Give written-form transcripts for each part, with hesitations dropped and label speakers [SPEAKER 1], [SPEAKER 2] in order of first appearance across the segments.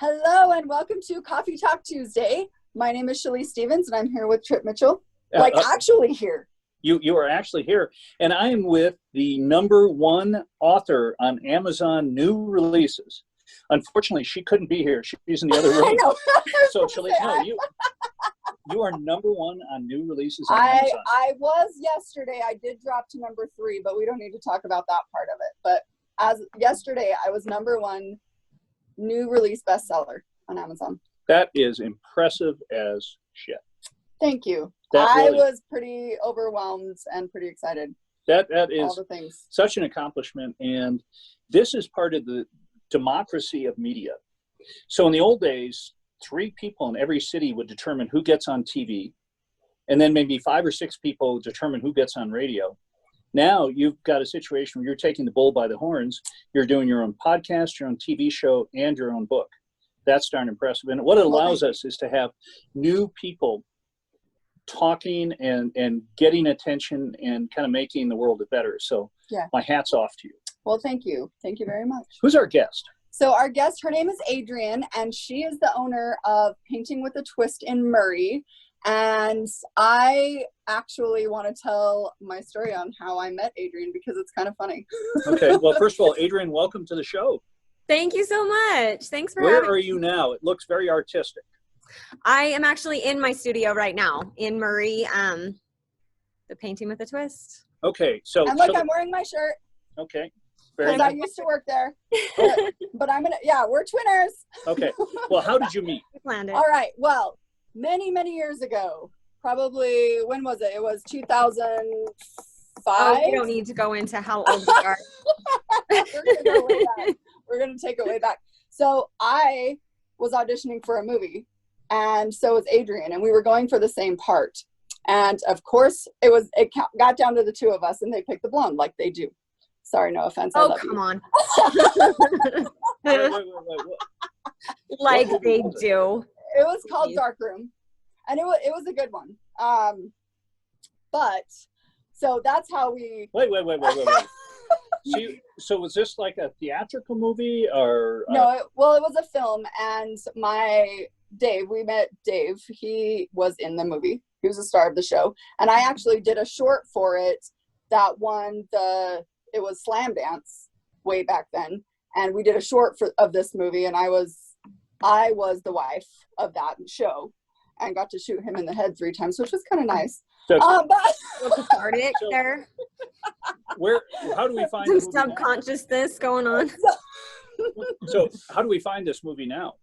[SPEAKER 1] Hello and welcome to Coffee Talk Tuesday. My name is Shalise Stevens and I'm here with Trip Mitchell. Actually here.
[SPEAKER 2] You are actually here. And I am with the #1 author on Amazon new releases. Unfortunately, she couldn't be here. She's in the other room.
[SPEAKER 1] I know.
[SPEAKER 2] So Shalise, you are #1 on new releases on Amazon.
[SPEAKER 1] I was yesterday. I did drop to #3, but we don't need to talk about that part of it. But as yesterday, I was #1 new release bestseller on Amazon.
[SPEAKER 2] That is impressive as shit.
[SPEAKER 1] Thank you.
[SPEAKER 2] I
[SPEAKER 1] was pretty overwhelmed and pretty excited.
[SPEAKER 2] That is
[SPEAKER 1] all the things.
[SPEAKER 2] Such an accomplishment. And this is part of the democracy of media. So in the old days, 3 people in every city would determine who gets on TV. And then maybe 5 or 6 people determine who gets on radio. Now you've got a situation where you're taking the bull by the horns. You're doing your own podcast, your own TV show, and your own book. That's darn impressive. And what it allows us is to have new people talking and getting attention and kind of making the world better. So
[SPEAKER 1] yeah,
[SPEAKER 2] my hat's off to you.
[SPEAKER 1] Well, thank you. Thank you very much.
[SPEAKER 2] Who's our guest?
[SPEAKER 1] So our guest, her name is Adrienne, and she is the owner of Painting with a Twist in Murray. And I actually want to tell my story on how I met Adrienne because it's kind of funny.
[SPEAKER 2] Okay. Well, first of all, Adrienne, welcome to the show.
[SPEAKER 3] Thank you so much. Thanks for
[SPEAKER 2] having me.
[SPEAKER 3] Where
[SPEAKER 2] are you now? It looks very artistic.
[SPEAKER 3] I am actually in my studio right now in Murray, the Painting with a Twist.
[SPEAKER 2] Okay. So
[SPEAKER 1] and look, I'm wearing my shirt.
[SPEAKER 2] Okay.
[SPEAKER 1] Because I used to work there. But I'm gonna, we're twinners.
[SPEAKER 2] Okay. Well, how did you meet?
[SPEAKER 3] We planned it.
[SPEAKER 1] All right. Well, many years ago, probably, when was it? It was 2005.
[SPEAKER 3] Oh, we don't need to go into how old we are.
[SPEAKER 1] We're going to take it way back. So I was auditioning for a movie, and so was Adrienne, and we were going for the same part. And of course, it got down to the 2 of us, and they picked the blonde like they do. Sorry, no offense.
[SPEAKER 3] Oh, come on.
[SPEAKER 2] Wait.
[SPEAKER 3] Like they do.
[SPEAKER 1] It was called Dark Room, and it was a good one. But so that's how we.
[SPEAKER 2] Wait. So was this like a theatrical movie or?
[SPEAKER 1] No, it was a film, and we met Dave. He was in the movie. He was the star of the show, and I actually did a short for it that won it was Slam Dance way back then, and we did a short of this movie, and I was the wife of that show and got to shoot him in the head 3 times, which was kind of nice.
[SPEAKER 2] So,
[SPEAKER 3] there.
[SPEAKER 2] How do we find
[SPEAKER 3] some subconsciousness going on?
[SPEAKER 2] So how do we find this movie now?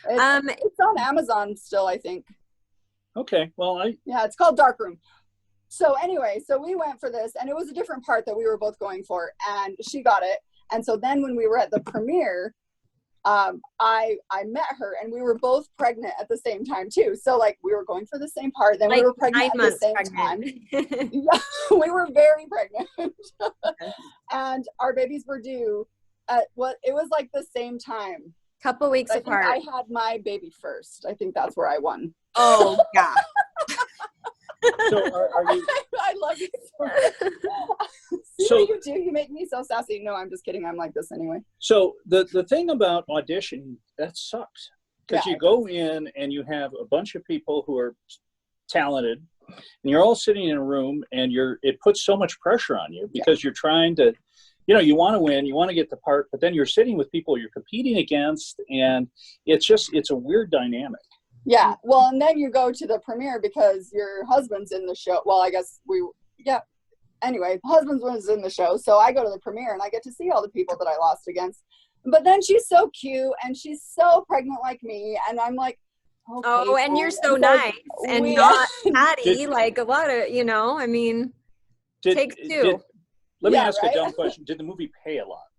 [SPEAKER 1] It's on Amazon still, I think.
[SPEAKER 2] Okay. Well,
[SPEAKER 1] it's called Dark Room. So anyway, so we went for this, and it was a different part that we were both going for, and she got it. And so then when we were at the premiere, I met her, and we were both pregnant at the same time too. So like we were going for the same part, then we were pregnant at the same time. Yeah, we were very pregnant. And our babies were due at it was like the same time.
[SPEAKER 3] Couple weeks apart.
[SPEAKER 1] I had my baby first. I think that's where I won.
[SPEAKER 3] Oh yeah.
[SPEAKER 2] So are you?
[SPEAKER 1] I love you so much. See what you do? You make me so sassy. No, I'm just kidding. I'm like this anyway.
[SPEAKER 2] So the thing about audition, that sucks. Because you go in and you have a bunch of people who are talented, and you're all sitting in a room, and it puts so much pressure on you because you're trying to, you want to win, you want to get the part, but then you're sitting with people you're competing against, and it's a weird dynamic.
[SPEAKER 1] Yeah, well, and then you go to the premiere because your husband's in the show. Well, I guess anyway, husband was in the show, so I go to the premiere and I get to see all the people that I lost against. But then she's so cute and she's so pregnant like me, and I'm like, okay,
[SPEAKER 3] oh, and you're so nice and not catty, like a lot of, I mean, takes 2.
[SPEAKER 2] Let me ask a dumb question. Did the movie pay a lot?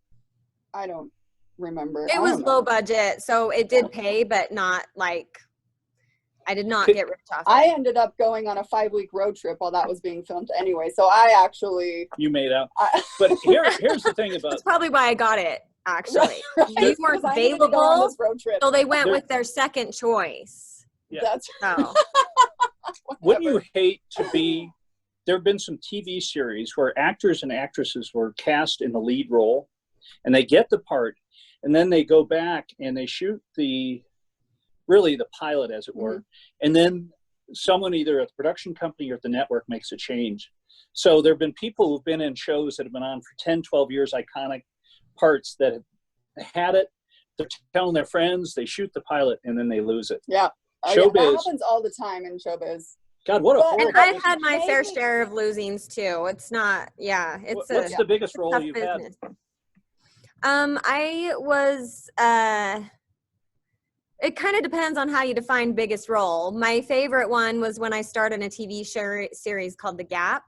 [SPEAKER 1] I don't remember.
[SPEAKER 3] It was low budget, so it did pay, but not like, I did not get rich off it.
[SPEAKER 1] I ended up going on a 5-week road trip while that was being filmed anyway, so I actually...
[SPEAKER 2] You made out. But here's the thing about...
[SPEAKER 3] That's probably why I got it, actually.
[SPEAKER 1] Right.
[SPEAKER 3] These weren't available, so they went with their second choice.
[SPEAKER 2] Yeah.
[SPEAKER 1] That's
[SPEAKER 3] so.
[SPEAKER 2] Wouldn't you hate to be... There have been some TV series where actors and actresses were cast in the lead role, and they get the part, and then they go back and they shoot the pilot, as it were, and then someone either at the production company or at the network makes a change. So there have been people who've been in shows that have been on for 10, 12 years, iconic parts that have had it. They're telling their friends, they shoot the pilot, and then they lose it.
[SPEAKER 1] Yeah.
[SPEAKER 2] Showbiz.
[SPEAKER 1] That happens all the time in showbiz.
[SPEAKER 2] God, what a horrible
[SPEAKER 3] And I've
[SPEAKER 2] business.
[SPEAKER 3] had my fair share of losings too. It's not,
[SPEAKER 2] What's the biggest role you've
[SPEAKER 3] business.
[SPEAKER 2] had?
[SPEAKER 3] I was, it kind of depends on how you define biggest role. My favorite one was when I starred in a TV series called The Gap.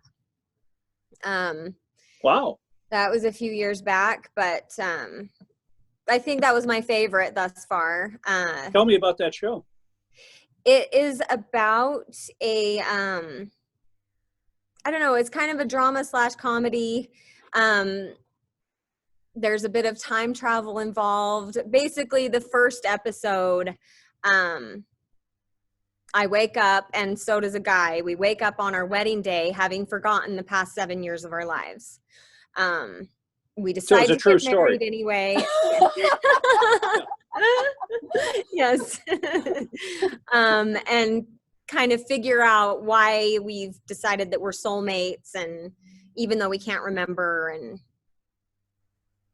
[SPEAKER 2] Wow.
[SPEAKER 3] That was a few years back, but I think that was my favorite thus far.
[SPEAKER 2] Tell me about that show.
[SPEAKER 3] It is about a, I don't know, it's kind of a drama / comedy. There's a bit of time travel involved. Basically, the first episode, I wake up, and so does a guy. We wake up on our wedding day having forgotten the past 7 years of our lives. We decide to get married anyway. Yes. And kind of figure out why we've decided that we're soulmates, and even though we can't remember, and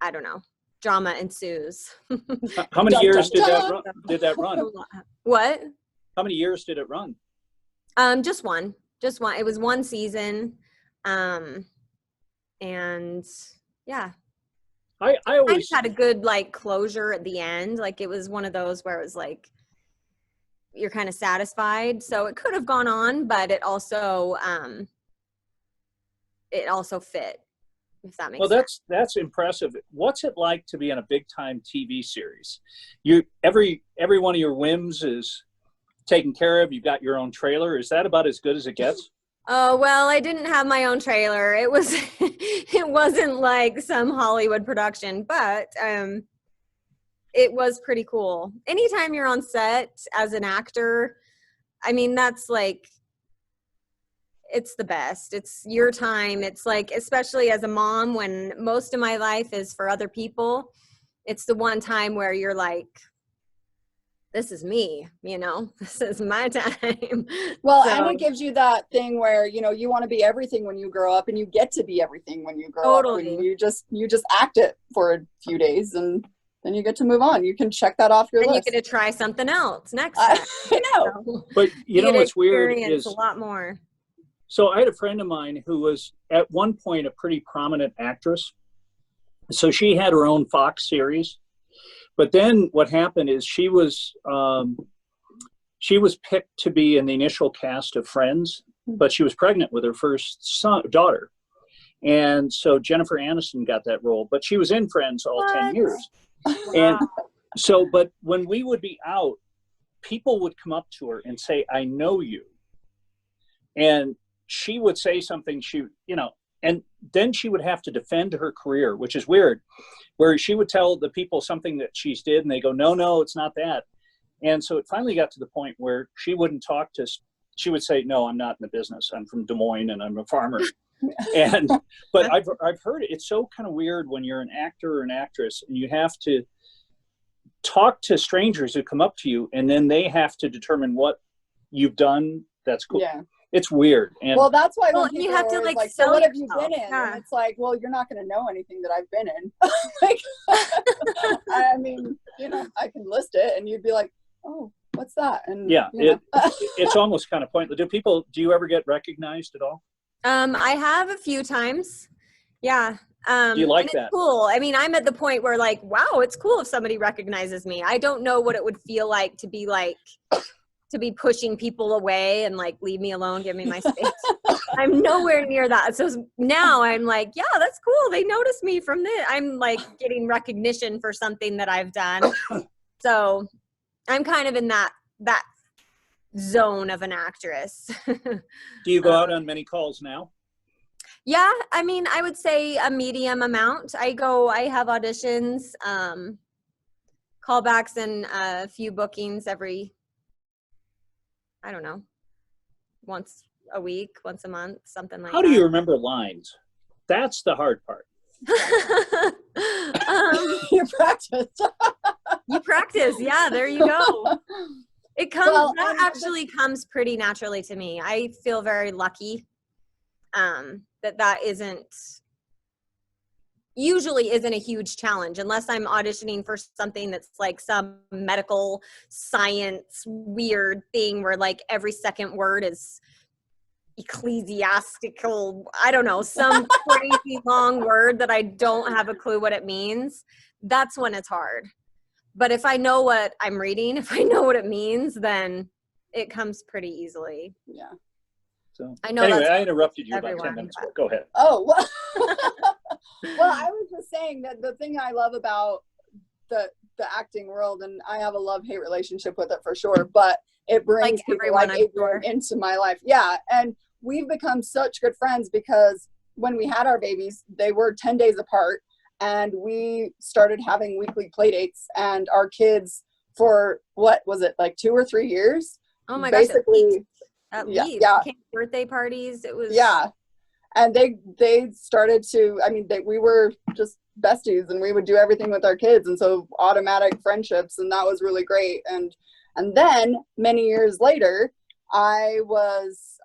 [SPEAKER 3] I don't know, drama ensues.
[SPEAKER 2] How many years did that run?
[SPEAKER 3] What?
[SPEAKER 2] How many years did it run?
[SPEAKER 3] Just one. It was one season. And yeah.
[SPEAKER 2] I always
[SPEAKER 3] had a good like closure at the end. Like it was one of those where it was like you're kind of satisfied. So it could have gone on, but it also fit, if that makes sense.
[SPEAKER 2] Well, that's impressive. What's it like to be on a big time TV series? Every one of your whims is taken care of. You've got your own trailer. Is that about as good as it gets?
[SPEAKER 3] Oh, well, I didn't have my own trailer. It wasn't like some Hollywood production, but it was pretty cool. Anytime you're on set as an actor, I mean, that's like, it's the best. It's your time. It's like, especially as a mom, when most of my life is for other people, it's the one time where you're like, this is me, this is my time.
[SPEAKER 1] Well, and it gives you that thing where, you want to be everything when you grow up, and you get to be everything when you grow up. And you just act it for a few days, and then you get to move on. You can check that off your list.
[SPEAKER 3] And you get to try something else next
[SPEAKER 1] time.
[SPEAKER 3] I
[SPEAKER 1] know.
[SPEAKER 2] But what's weird is
[SPEAKER 3] a lot more.
[SPEAKER 2] So I had a friend of mine who was at one point a pretty prominent actress. So she had her own Fox series. But then what happened is she was picked to be in the initial cast of Friends, but she was pregnant with her first daughter. And so Jennifer Aniston got that role, but she was in Friends all 10 years. And so, but when we would be out, people would come up to her and say, I know you. And she would say something, and then she would have to defend her career, which is weird, where she would tell the people something that she's did, and they go, no, it's not that. And so it finally got to the point where she wouldn't talk to, she would say, no, I'm not in the business. I'm from Des Moines and I'm a farmer. But I've heard it's so kind of weird when you're an actor or an actress and you have to talk to strangers who come up to you, and then they have to determine what you've done. That's cool.
[SPEAKER 1] Yeah.
[SPEAKER 2] It's weird. And
[SPEAKER 1] well, that's why when
[SPEAKER 3] you have to like
[SPEAKER 1] so what have you been in? Yeah. And it's like, well, you're not going to know anything that I've been in. Like, I mean, I can list it, and you'd be like, oh, what's that? And
[SPEAKER 2] yeah, it's almost kind of pointless. Do you ever get recognized at all?
[SPEAKER 3] I have a few times. Yeah.
[SPEAKER 2] Do you like that?
[SPEAKER 3] It's cool. I mean, I'm at the point where like, wow, it's cool if somebody recognizes me. I don't know what it would feel like to be pushing people away and like, leave me alone, give me my space. I'm nowhere near that. So now I'm like, yeah, that's cool. They noticed me from this. I'm like getting recognition for something that I've done. So I'm kind of in that zone of an actress.
[SPEAKER 2] Do you go out on many calls now?
[SPEAKER 3] Yeah. I mean, I would say a medium amount. I have auditions, callbacks, and a few bookings every, I don't know, once a week, once a month, something like that.
[SPEAKER 2] How do you remember lines? That's the hard part.
[SPEAKER 1] You practice.
[SPEAKER 3] You practice. Yeah, there you go. It comes,
[SPEAKER 1] Well,
[SPEAKER 3] that
[SPEAKER 1] and
[SPEAKER 3] actually comes pretty naturally to me. I feel very lucky that usually isn't a huge challenge unless I'm auditioning for something that's like some medical science weird thing where like every second word is ecclesiastical, I don't know, some crazy long word that I don't have a clue what it means. That's when it's hard. But if I know what I'm reading, if I know what it means, then it comes pretty easily.
[SPEAKER 1] Yeah.
[SPEAKER 2] So
[SPEAKER 3] I know
[SPEAKER 2] anyway,
[SPEAKER 3] that's
[SPEAKER 2] I interrupted you about
[SPEAKER 3] everyone,
[SPEAKER 2] 10 minutes
[SPEAKER 3] but-
[SPEAKER 2] ago. Go ahead.
[SPEAKER 1] Oh, well, well, I was just saying that the thing I love about the acting world, and I have a love-hate relationship with it for sure, but it brings
[SPEAKER 3] Like
[SPEAKER 1] people
[SPEAKER 3] everyone,
[SPEAKER 1] like
[SPEAKER 3] I'm
[SPEAKER 1] Adrienne
[SPEAKER 3] sure.
[SPEAKER 1] into my life. Yeah, and we've become such good friends because when we had our babies, they were 10 days apart, and we started having weekly play dates, and our kids for, what was it, like 2 or 3 years?
[SPEAKER 3] Oh my gosh,
[SPEAKER 1] Basically,
[SPEAKER 3] at
[SPEAKER 1] yeah,
[SPEAKER 3] least.
[SPEAKER 1] yeah,
[SPEAKER 3] Came birthday parties. It was
[SPEAKER 1] yeah. And they started to, I mean, we were just besties, and we would do everything with our kids, and so automatic friendships, and that was really great. And then many years later, I was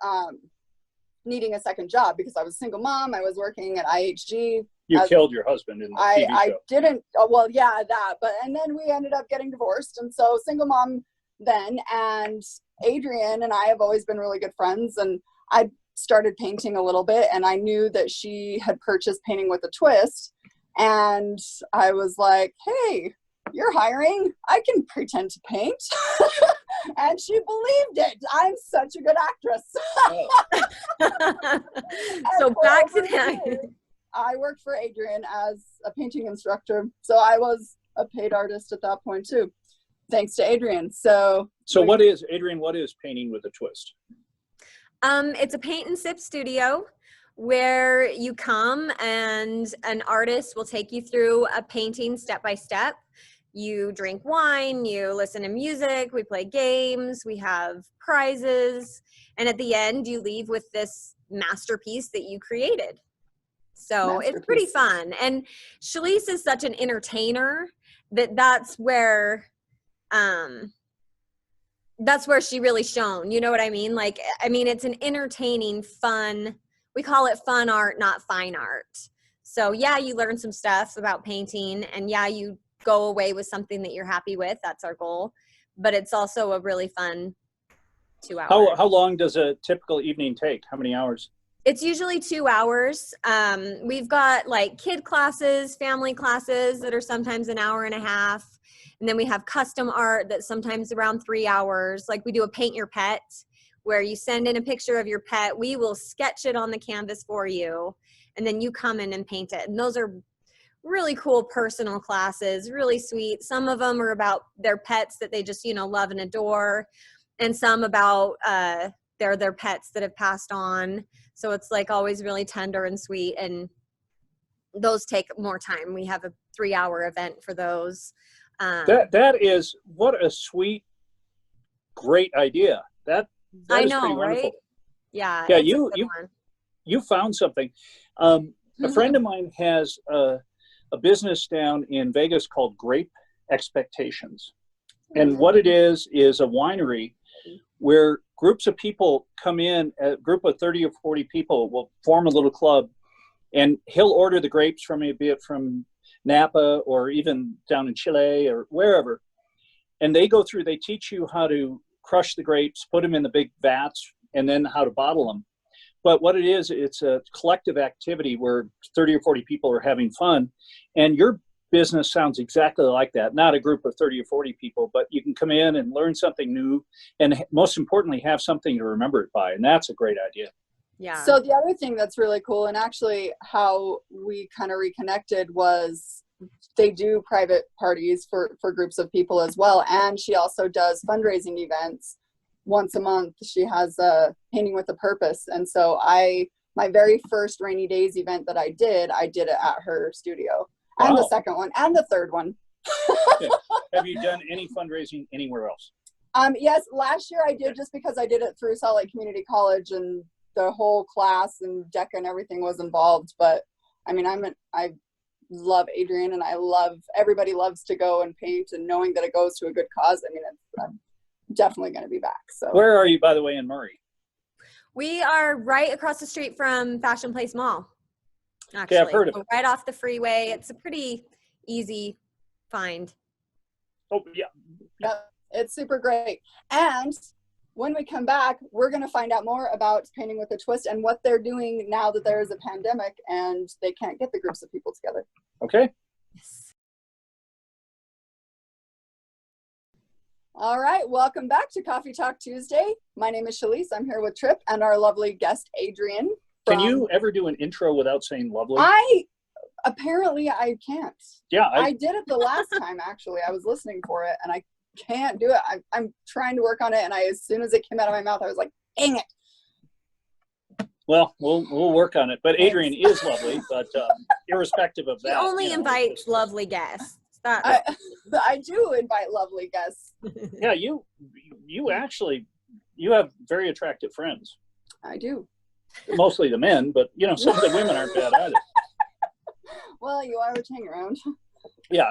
[SPEAKER 1] needing a second job because I was a single mom. I was working at IHG.
[SPEAKER 2] You killed your husband in the TV
[SPEAKER 1] I
[SPEAKER 2] show.
[SPEAKER 1] didn't, oh, well, yeah, that, but, and then we ended up getting divorced, and so single mom then, and Adrienne and I have always been really good friends, and I started painting a little bit, and I knew that she had purchased Painting with a Twist, and I was like, hey, you're hiring, I can pretend to paint. And she believed it. I'm such a good actress.
[SPEAKER 3] so back to that.
[SPEAKER 1] I worked for Adrienne as a painting instructor, so I was a paid artist at that point too, thanks to Adrienne. So
[SPEAKER 2] what is, Adrienne, what is Painting with a Twist?
[SPEAKER 3] It's a paint and sip studio where you come and an artist will take you through a painting step by step. You drink wine, you listen to music, we play games, we have prizes, and at the end you leave with this masterpiece that you created. So it's pretty fun. And Shalise is such an entertainer that's where she really shone. You know what I mean? Like, I mean, it's an entertaining, fun, we call it fun art, not fine art. So yeah, you learn some stuff about painting, and yeah, you go away with something that you're happy with. That's our goal. But it's also a really fun 2 hours.
[SPEAKER 2] How long does a typical evening take? How many hours?
[SPEAKER 3] It's usually 2 hours. We've got like kid classes, family classes that are sometimes an hour and a half. And then we have custom art that's sometimes around 3 hours. Like we do a paint your pet where you send in a picture of your pet. We will sketch it on the canvas for you. And then you come in and paint it. And those are really cool personal classes, really sweet. Some of them are about their pets that they just, love and adore. And some about their pets that have passed on. So it's like always really tender and sweet. And those take more time. We have a 3-hour event for those.
[SPEAKER 2] That is, what a sweet, great idea. That
[SPEAKER 3] I
[SPEAKER 2] is
[SPEAKER 3] know,
[SPEAKER 2] pretty wonderful.
[SPEAKER 3] right? Yeah.
[SPEAKER 2] Yeah,
[SPEAKER 3] it's
[SPEAKER 2] you found something. A friend of mine has a business down in Vegas called Grape Expectations. And what it is a winery where groups of people come in, a group of 30 or 40 people will form a little club, and he'll order the grapes from me, be it from Napa or even down in Chile or wherever. And they go through, they teach you how to crush the grapes, put them in the big vats, and then how to bottle them. But what it is, it's a collective activity where 30 or 40 people are having fun. And your business sounds exactly like that. Not a group of 30 or 40 people, but you can come in and learn something new, and most importantly, have something to remember it by. And that's a great idea.
[SPEAKER 3] Yeah.
[SPEAKER 1] So the other thing that's really cool, and actually how we kind of reconnected, was they do private parties for groups of people as well. And she also does fundraising events once a month. She has a Painting with a Purpose. And so my very first Rainy Days event that I did it at her studio. And
[SPEAKER 2] Wow.
[SPEAKER 1] the second one and the third one.
[SPEAKER 2] Okay. Have you done any fundraising anywhere else?
[SPEAKER 1] Yes, last year I did, just because I did it through Salt Lake Community College, and the whole class and DECA and everything was involved. But I mean, love Adrienne, and everybody loves to go and paint, and knowing that it goes to a good cause. I mean, I'm definitely going to be back. So
[SPEAKER 2] where are you, by the way, in Murray?
[SPEAKER 3] We are right across the street from Fashion Place Mall. Actually,
[SPEAKER 2] okay, I've heard of it.
[SPEAKER 3] Right off the freeway. It's a pretty easy find.
[SPEAKER 2] Oh yeah.
[SPEAKER 1] Yep, it's super great. And when we come back, we're going to find out more about Painting with a Twist and what they're doing now that there is a pandemic and they can't get the groups of people together.
[SPEAKER 2] Okay.
[SPEAKER 3] Yes.
[SPEAKER 1] All right, welcome back to Coffee Talk Tuesday. My name is Shalise. I'm here with Tripp and our lovely guest, Adrienne.
[SPEAKER 2] Can you ever do an intro without saying lovely?
[SPEAKER 1] Apparently I can't.
[SPEAKER 2] Yeah.
[SPEAKER 1] I did it the last time, actually. I was listening for it and I can't do it. I'm trying to work on it, and as soon as it came out of my mouth, I was like, dang it.
[SPEAKER 2] Well, we'll work on it. But Adrienne is lovely, but irrespective of that.
[SPEAKER 3] You only invite lovely guests.
[SPEAKER 1] I do invite lovely guests.
[SPEAKER 2] Yeah, you actually, you have very attractive friends.
[SPEAKER 1] I do.
[SPEAKER 2] Mostly the men, but some of the women aren't bad either.
[SPEAKER 1] Well, you always hang around.
[SPEAKER 2] Yeah.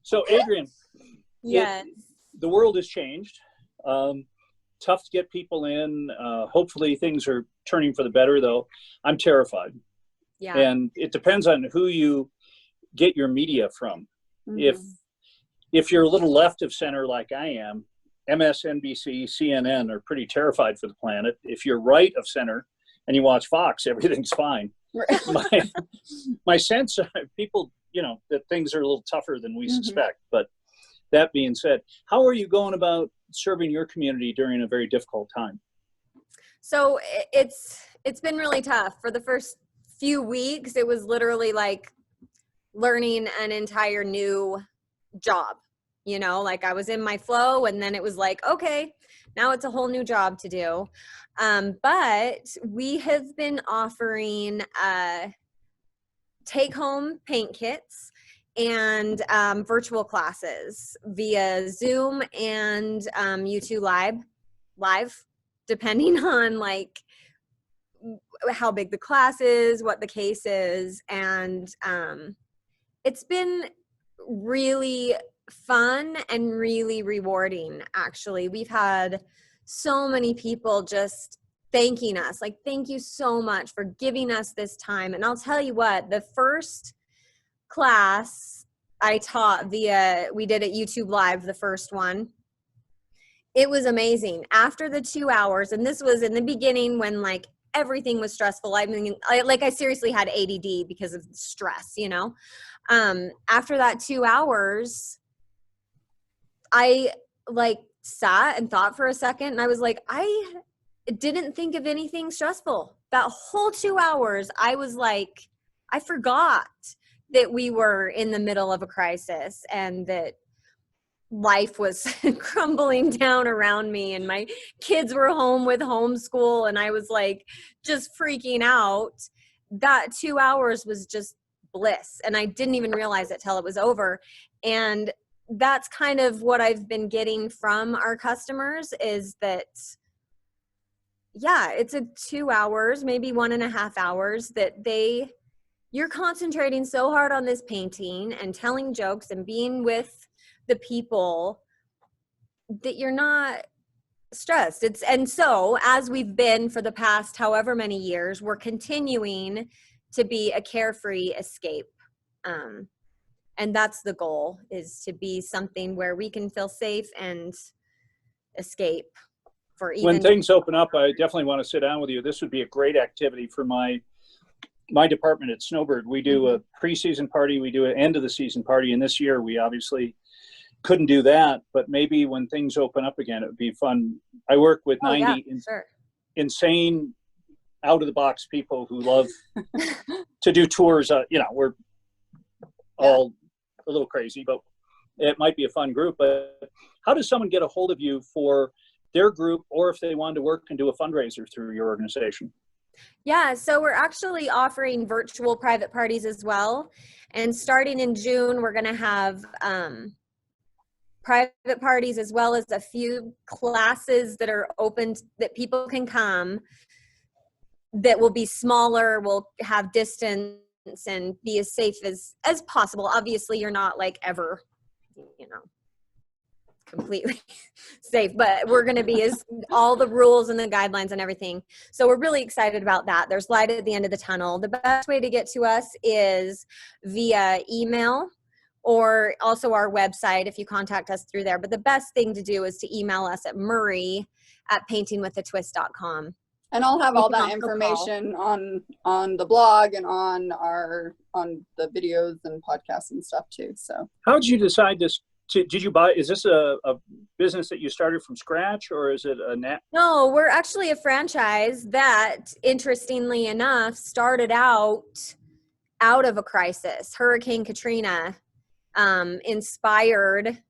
[SPEAKER 2] So Adrienne,
[SPEAKER 3] yes,
[SPEAKER 2] the world has changed. Tough to get people in. Hopefully things are turning for the better, though. I'm terrified.
[SPEAKER 3] Yeah.
[SPEAKER 2] And it depends on who you get your media from.
[SPEAKER 1] Mm-hmm.
[SPEAKER 2] If you're a little left of center like I am, MSNBC, CNN are pretty terrified for the planet. If you're right of center and you watch Fox, everything's fine. My sense of people, that things are a little tougher than we suspect. But that being said, how are you going about serving your community during a very difficult time?
[SPEAKER 3] So it's been really tough. For the first few weeks, it was literally like learning an entire new job. Like I was in my flow, and then it was like, okay, now it's a whole new job to do. But we have been offering take-home paint kits and virtual classes via Zoom and YouTube live, depending on like how big the class is, what the case is. And it's been really fun and really rewarding, actually. We've had so many people just thanking us, like, thank you so much for giving us this time. And I'll tell you what, the first class I taught we did it YouTube Live, the first one. It was amazing. After the 2 hours, and this was in the beginning when like everything was stressful. I mean, I seriously had ADD because of stress, After that 2 hours, I like sat and thought for a second, and I was like, I didn't think of anything stressful. That whole 2 hours, I was like, I forgot that we were in the middle of a crisis and that life was crumbling down around me, and my kids were home with homeschool, and I was like just freaking out. That 2 hours was just bliss, and I didn't even realize it till it was over. And that's kind of what I've been getting from our customers, is that, yeah, it's a 2 hours, maybe 1.5 hours that you're concentrating so hard on this painting and telling jokes and being with the people that you're not stressed. And so as we've been for the past however many years, we're continuing to be a carefree escape. And that's the goal, is to be something where we can feel safe and escape for even.
[SPEAKER 2] When things open up, I definitely want to sit down with you. This would be a great activity for my department at Snowbird. We do a preseason party, we do an end of the season party, and this year we obviously couldn't do that, but maybe when things open up again, it would be fun. I work with 90 insane, out of the box people who love to do tours. We're all a little crazy, but it might be a fun group. But how does someone get a hold of you for their group, or if they wanted to work and do a fundraiser through your organization?
[SPEAKER 3] Yeah, so we're actually offering virtual private parties as well. And starting in June, we're going to have private parties, as well as a few classes that are open that people can come that will be smaller, will have distance and be as safe as possible. Obviously, you're not like ever, completely safe, but we're going to be as all the rules and the guidelines and everything. So we're really excited about that. There's light at the end of the tunnel. The best way to get to us is via email or also our website if you contact us through there. But the best thing to do is to email us at murray@paintingwithatwist.com.
[SPEAKER 1] And I'll have all that information on the blog and on the videos and podcasts and stuff too. So
[SPEAKER 2] how did you decide this? Did you buy, is this a business that you started from scratch, or is it a net?
[SPEAKER 3] No, we're actually a franchise that, interestingly enough, started out of a crisis. Hurricane Katrina inspired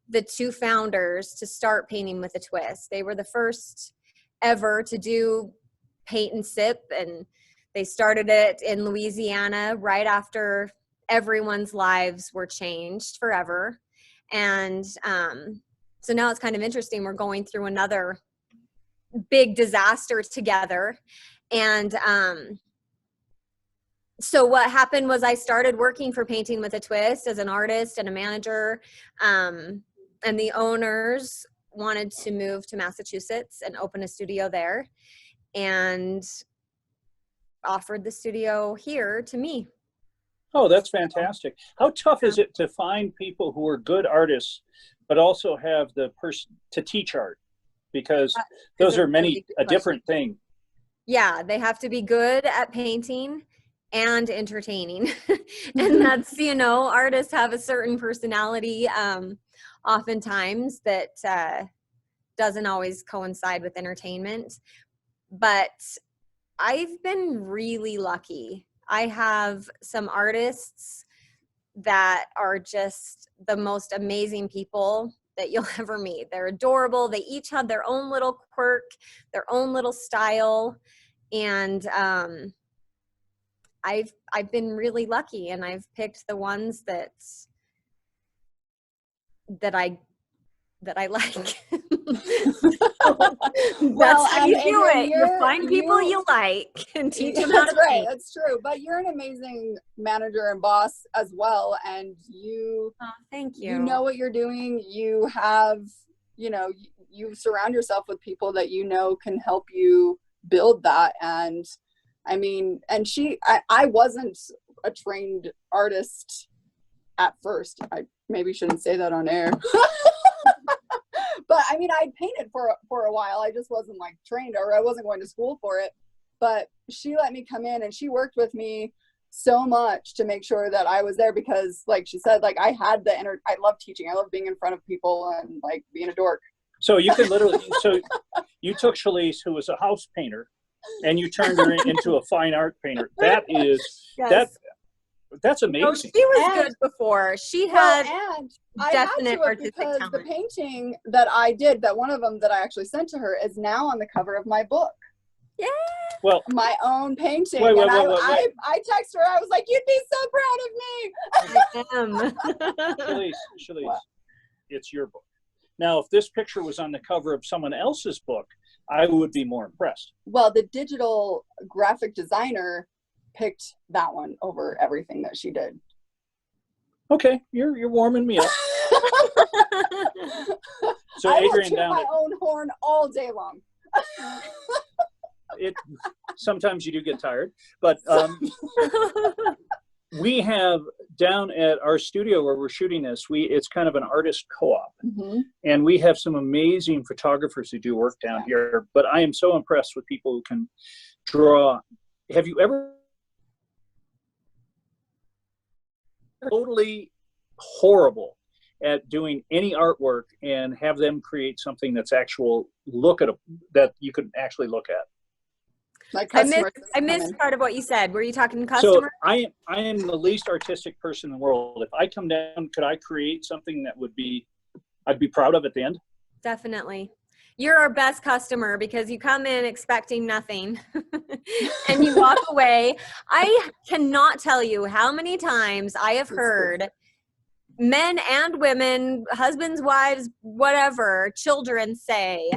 [SPEAKER 3] the two founders to start Painting with a Twist. They were the first ever to do paint and sip, and they started it in Louisiana right after everyone's lives were changed forever. And so now it's kind of interesting. We're going through another big disaster together. And so what happened was I started working for Painting with a Twist as an artist and a manager. And the owners wanted to move to Massachusetts and open a studio there, and offered the studio here to me.
[SPEAKER 2] Oh, that's fantastic. How tough is it to find people who are good artists, but also have the person to teach art? Because those are a different thing.
[SPEAKER 3] Yeah, they have to be good at painting and entertaining. And that's, artists have a certain personality oftentimes that doesn't always coincide with entertainment. But I've been really lucky. I have some artists that are just the most amazing people that you'll ever meet. They're adorable. They each have their own little quirk, their own little style. And I've been really lucky, and I've picked the ones that I like. That's how you do it. You find people you like and teach them how to paint.
[SPEAKER 1] That's true. But you're an amazing manager and boss as well, and
[SPEAKER 3] thank you.
[SPEAKER 1] You know what you're doing. You have, you surround yourself with people that can help you build that. And I mean, and I wasn't a trained artist at first. I maybe shouldn't say that on air. But I mean, I'd painted for a while. I just wasn't like trained, or I wasn't going to school for it. But she let me come in, and she worked with me so much to make sure that I was there, because like she said, like I had the I love teaching. I love being in front of people and like being a dork.
[SPEAKER 2] So you could literally, so you took Shalise, who was a house painter, and you turned her into a fine art painter. That is,
[SPEAKER 3] yes.
[SPEAKER 2] That's amazing.
[SPEAKER 3] Oh, she was good before. She had definite artistic
[SPEAKER 1] because
[SPEAKER 3] talent.
[SPEAKER 1] The painting that I did, that one of them that I actually sent to her, is now on the cover of my book.
[SPEAKER 3] Yeah.
[SPEAKER 1] Well, my own painting.
[SPEAKER 2] Wait.
[SPEAKER 1] I texted her. I was like, "You'd be so proud
[SPEAKER 3] of me."
[SPEAKER 2] Shalise, it's your book. Now, if this picture was on the cover of someone else's book, I would be more impressed.
[SPEAKER 1] Well, the digital graphic designer picked that one over everything that she did.
[SPEAKER 2] Okay, you're warming me up. So
[SPEAKER 1] I
[SPEAKER 2] Adrienne,
[SPEAKER 1] will toot my own horn all day long.
[SPEAKER 2] Sometimes you do get tired, but we have down at our studio where we're shooting this, it's kind of an artist co-op, and we have some amazing photographers who do work down here. But I am so impressed with people who can draw. Have you ever totally horrible at doing any artwork and have them create something that's that you could actually look at?
[SPEAKER 3] I missed part of what you said. Were you talking customer?
[SPEAKER 2] So I am the least artistic person in the world. If I come down, could I create something that I'd be proud of at the end?
[SPEAKER 3] Definitely. You're our best customer, because you come in expecting nothing and you walk away. I cannot tell you how many times I have heard men and women, husbands, wives, whatever, children say,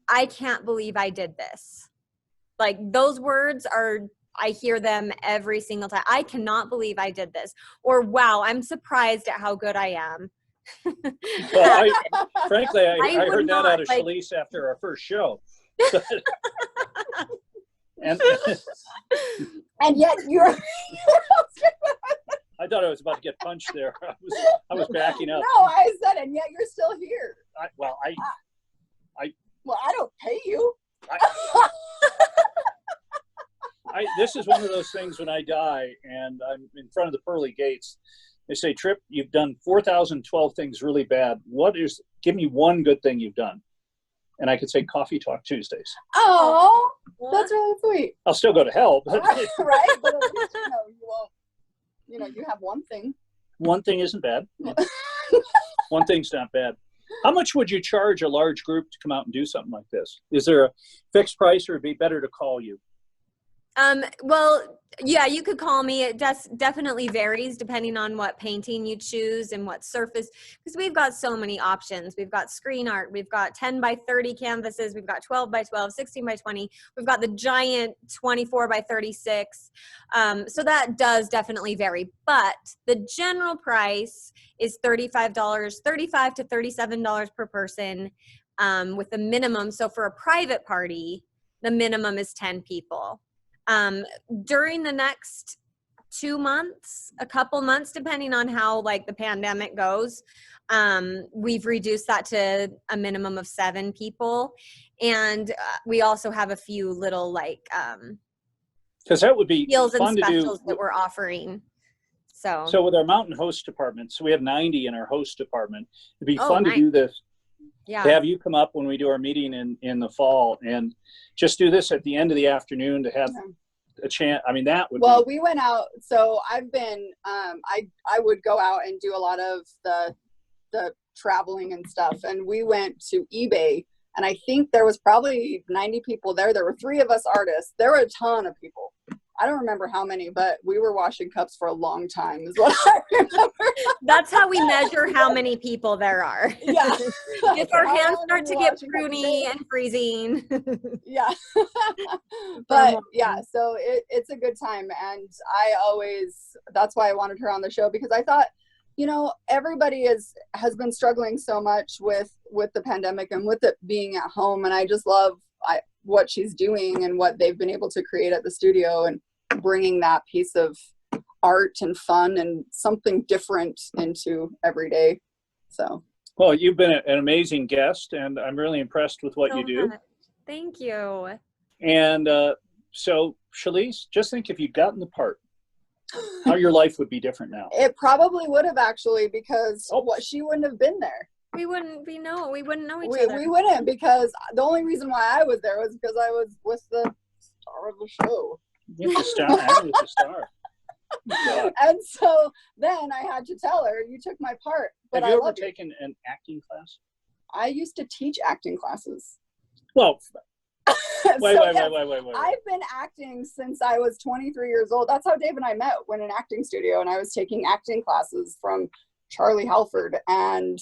[SPEAKER 3] "I can't believe I did this." Like those words are, I hear them every single time. I cannot believe I did this. Or wow, I'm surprised at how good I am.
[SPEAKER 2] Well, frankly, I
[SPEAKER 3] would
[SPEAKER 2] heard that
[SPEAKER 3] not,
[SPEAKER 2] out of
[SPEAKER 3] like,
[SPEAKER 2] Shalise after our first show. And
[SPEAKER 1] And yet you're
[SPEAKER 2] I thought I was about to get punched there. I was backing up.
[SPEAKER 1] no, I said, and yet you're still here.
[SPEAKER 2] Well,
[SPEAKER 1] I don't pay you.
[SPEAKER 2] This is one of those things when I die and I'm in front of the pearly gates. They say, Tripp, you've done 4,012 things really bad. Give me one good thing you've done. And I could say Coffee Talk Tuesdays.
[SPEAKER 1] Oh, that's really sweet.
[SPEAKER 2] I'll still go to hell. But
[SPEAKER 1] Right? But at least, you won't, you have one thing.
[SPEAKER 2] one thing isn't bad. One thing's not bad. How much would you charge a large group to come out and do something like this? Is there a fixed price, or it'd be better to call you?
[SPEAKER 3] Well, yeah, you could call me. It definitely varies depending on what painting you choose and what surface, because we've got so many options. We've got screen art. We've got 10 by 30 canvases. We've got 12 by 12, 16 by 20. We've got the giant 24 by 36. So that does definitely vary, but the general price is $35 to $37 per person, with the minimum. So for a private party, the minimum is 10 people. During the next 2 months, a couple months, depending on how like the pandemic goes, we've reduced that to a minimum of 7 people. And we also have a few little like
[SPEAKER 2] because that would be
[SPEAKER 3] deals and
[SPEAKER 2] fun to
[SPEAKER 3] specials
[SPEAKER 2] do
[SPEAKER 3] that we're offering. So
[SPEAKER 2] with our mountain host department, so we have 90 in our host department. It'd be fun
[SPEAKER 3] nice.
[SPEAKER 2] to do this.
[SPEAKER 3] Yeah.
[SPEAKER 2] To have you come up when we do our meeting in the fall and just do this at the end of the afternoon to have a chance. I mean, that would
[SPEAKER 1] we went out. So I've been, I would go out and do a lot of the traveling and stuff. And we went to eBay, and I think there was probably 90 people there. There were 3 of us artists. There were a ton of people. I don't remember how many, but we were washing cups for a long time is what I remember.
[SPEAKER 3] That's how we measure how many people there are.
[SPEAKER 1] Yeah.
[SPEAKER 3] If our hands start to get pruny and freezing.
[SPEAKER 1] Yeah. But yeah, so it's a good time. And that's why I wanted her on the show, because I thought, everybody has been struggling so much with the pandemic and with it being at home. And I just love what she's doing and what they've been able to create at the studio, and bringing that piece of art and fun and something different into every day. So,
[SPEAKER 2] well, you've been an amazing guest, and I'm really impressed with what you do.
[SPEAKER 3] Much. Thank you.
[SPEAKER 2] And so, Shalise, just think if you'd gotten the part, how your life would be different now.
[SPEAKER 1] It probably would have, actually, because she wouldn't have been there.
[SPEAKER 3] We wouldn't know each other.
[SPEAKER 1] We wouldn't, because the only reason why I was there was because I was with the star of the show.
[SPEAKER 2] You're the star. I was the star. Yeah.
[SPEAKER 1] And so then I had to tell her, you took my part. But
[SPEAKER 2] Have you ever taken an acting class?
[SPEAKER 1] I used to teach acting classes.
[SPEAKER 2] Well, wait.
[SPEAKER 1] I've been acting since I was 23 years old. That's how Dave and I met, when in an acting studio, and I was taking acting classes from Charlie Halford. And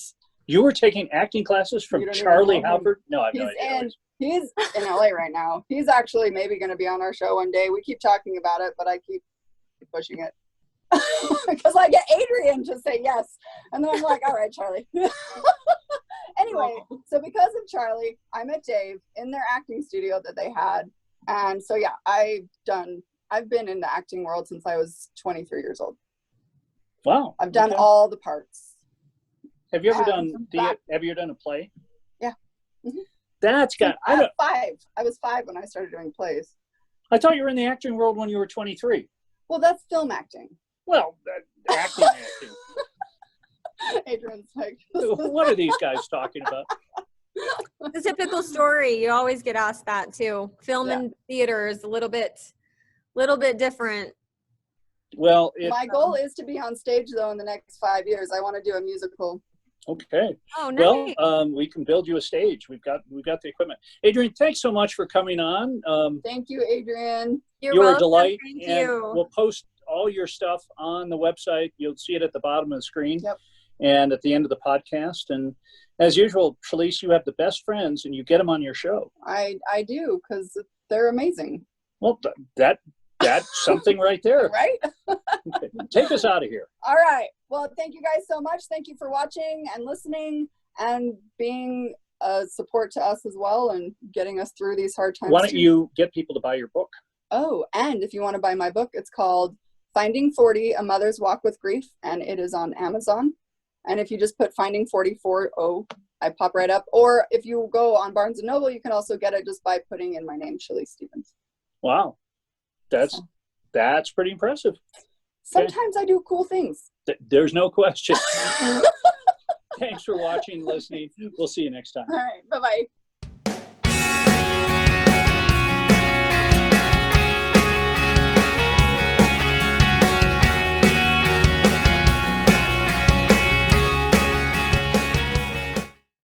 [SPEAKER 2] you were taking acting classes from Charlie Halford? No, I've no idea.
[SPEAKER 1] He's in LA right now. He's actually maybe going to be on our show one day. We keep talking about it, but I keep pushing it. Because I get Adrienne to say yes. And then I'm like, all right, Charlie. Anyway, so because of Charlie, I met Dave in their acting studio that they had. And so, yeah, I've been in the acting world since I was 23 years old.
[SPEAKER 2] Wow.
[SPEAKER 1] I've done all the parts.
[SPEAKER 2] Have you ever done a play?
[SPEAKER 1] Yeah. Mm-hmm.
[SPEAKER 2] That's got.
[SPEAKER 1] I was 5. I was 5 when I started doing plays.
[SPEAKER 2] I thought you were in the acting world when you were 23.
[SPEAKER 1] Well, that's film acting.
[SPEAKER 2] Well, acting.
[SPEAKER 1] Adrienne's like,
[SPEAKER 2] what are these guys talking about?
[SPEAKER 3] The typical story. You always get asked that too. Film and theater is a little bit different.
[SPEAKER 2] Well,
[SPEAKER 1] my goal is to be on stage though in the next 5 years. I want to do a musical.
[SPEAKER 2] Okay.
[SPEAKER 3] Oh, nice.
[SPEAKER 2] Well, we can build you a stage. We've got the equipment. Adrienne, thanks so much for coming on.
[SPEAKER 1] Thank you, Adrienne.
[SPEAKER 2] You're a delight.
[SPEAKER 3] Thank
[SPEAKER 2] and
[SPEAKER 3] you.
[SPEAKER 2] We'll post all your stuff on the website. You'll see it at the bottom of the screen.
[SPEAKER 1] Yep.
[SPEAKER 2] And at the end of the podcast. And as usual, Shalise, you have the best friends, and you get them on your show.
[SPEAKER 1] I do, because they're amazing.
[SPEAKER 2] Well, that's something right there.
[SPEAKER 1] Right?
[SPEAKER 2] Take us out of here.
[SPEAKER 1] All right. Well, thank you guys so much. Thank you for watching and listening and being a support to us as well and getting us through these hard times.
[SPEAKER 2] Why don't you get people to buy your book?
[SPEAKER 1] Oh, and if you want to buy my book, it's called Finding 40, A Mother's Walk with Grief, and it is on Amazon. And if you just put Finding 40, I pop right up. Or if you go on Barnes & Noble, you can also get it just by putting in my name, Shirley Stevens.
[SPEAKER 2] Wow. That's pretty impressive.
[SPEAKER 1] Sometimes I do cool things.
[SPEAKER 2] There's no question. Thanks for watching, listening. We'll see you next time.
[SPEAKER 1] All right. Bye-bye.